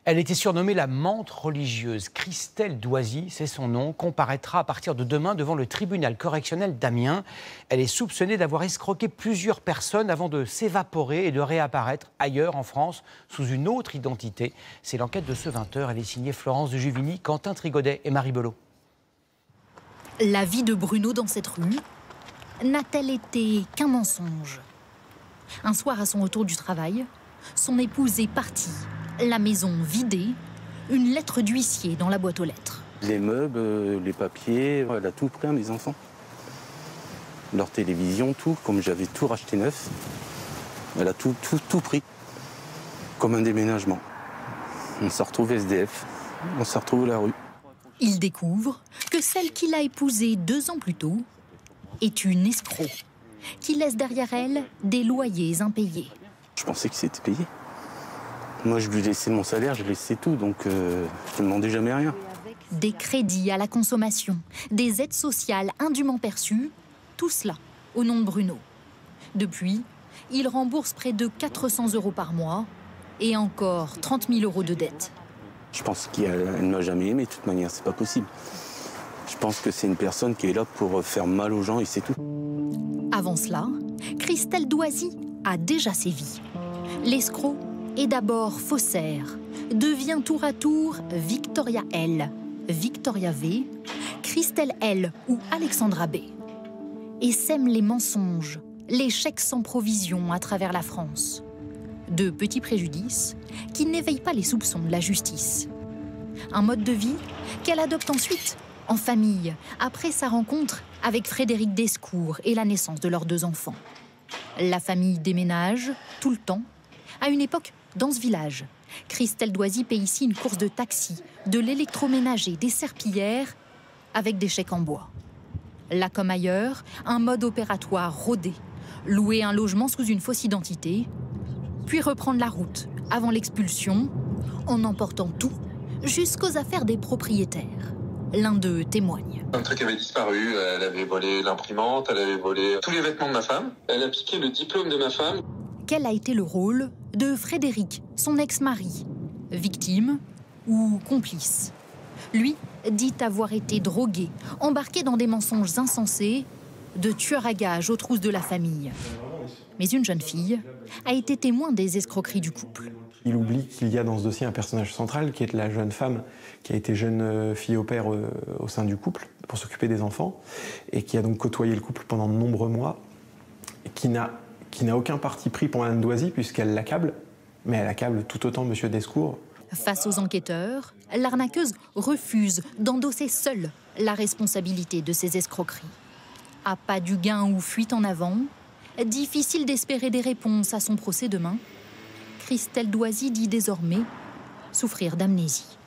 Elle était surnommée la menthe religieuse. Christelle Doisy, c'est son nom, comparaîtra à partir de demain devant le tribunal correctionnel d'Amiens. Elle est soupçonnée d'avoir escroqué plusieurs personnes avant de s'évaporer et de réapparaître ailleurs en France sous une autre identité. C'est l'enquête de ce 20h. Elle est signée Florence de Juvigny, Quentin Trigodet et Marie Belot. La vie de Bruno dans cette rue n'a-t-elle été qu'un mensonge? Un soir, à son retour du travail, son épouse est partie, la maison vidée, une lettre d'huissier dans la boîte aux lettres. Les meubles, les papiers, elle a tout pris à mes enfants. Leur télévision, tout, comme j'avais tout racheté neuf. Elle a tout pris, comme un déménagement. On s'est retrouvé SDF, on s'est retrouvé à la rue. Il découvre que celle qu'il a épousée 2 ans plus tôt est une escroc, qui laisse derrière elle des loyers impayés. Je pensais que c'était payé. Moi, je lui laissais mon salaire, je laissais tout, donc je ne demandais jamais rien. Des crédits à la consommation, des aides sociales indûment perçues, tout cela au nom de Bruno. Depuis, il rembourse près de 400 € par mois et encore 30 000 € de dettes. Je pense qu'elle ne m'a jamais aimé, de toute manière, c'est pas possible. Je pense que c'est une personne qui est là pour faire mal aux gens et c'est tout. Avant cela, Christelle Doisy a déjà sévi. L'escroc est d'abord faussaire, devient tour à tour Victoria L, Victoria V, Christelle L ou Alexandra B. Et sème les mensonges, les chèques sans provision à travers la France. De petits préjudices qui n'éveillent pas les soupçons de la justice. Un mode de vie qu'elle adopte ensuite en famille, après sa rencontre avec Frédéric Descours et la naissance de leurs 2 enfants. La famille déménage tout le temps. À une époque, dans ce village, Christelle Doisy paie ici une course de taxi, de l'électroménager, des serpillères, avec des chèques en bois. Là comme ailleurs, un mode opératoire rodé. Louer un logement sous une fausse identité, puis reprendre la route avant l'expulsion, en emportant tout, jusqu'aux affaires des propriétaires. L'un d'eux témoigne. Un truc avait disparu, elle avait volé l'imprimante, elle avait volé tous les vêtements de ma femme, elle a piqué le diplôme de ma femme. Quel a été le rôle de Frédéric, son ex-mari? Victime ou complice? Lui dit avoir été drogué, embarqué dans des mensonges insensés, de tueur à gages aux trousses de la famille. Mais une jeune fille a été témoin des escroqueries du couple. Il oublie qu'il y a dans ce dossier un personnage central qui est la jeune femme qui a été jeune fille au père au sein du couple pour s'occuper des enfants et qui a donc côtoyé le couple pendant de nombreux mois et qui n'a aucun parti pris pour Mme Doisy puisqu'elle l'accable, mais elle accable tout autant M. Descours. Face aux enquêteurs, l'arnaqueuse refuse d'endosser seule la responsabilité de ces escroqueries. À pas du gain ou fuite en avant, difficile d'espérer des réponses à son procès demain. Christelle Doisy dit désormais souffrir d'amnésie.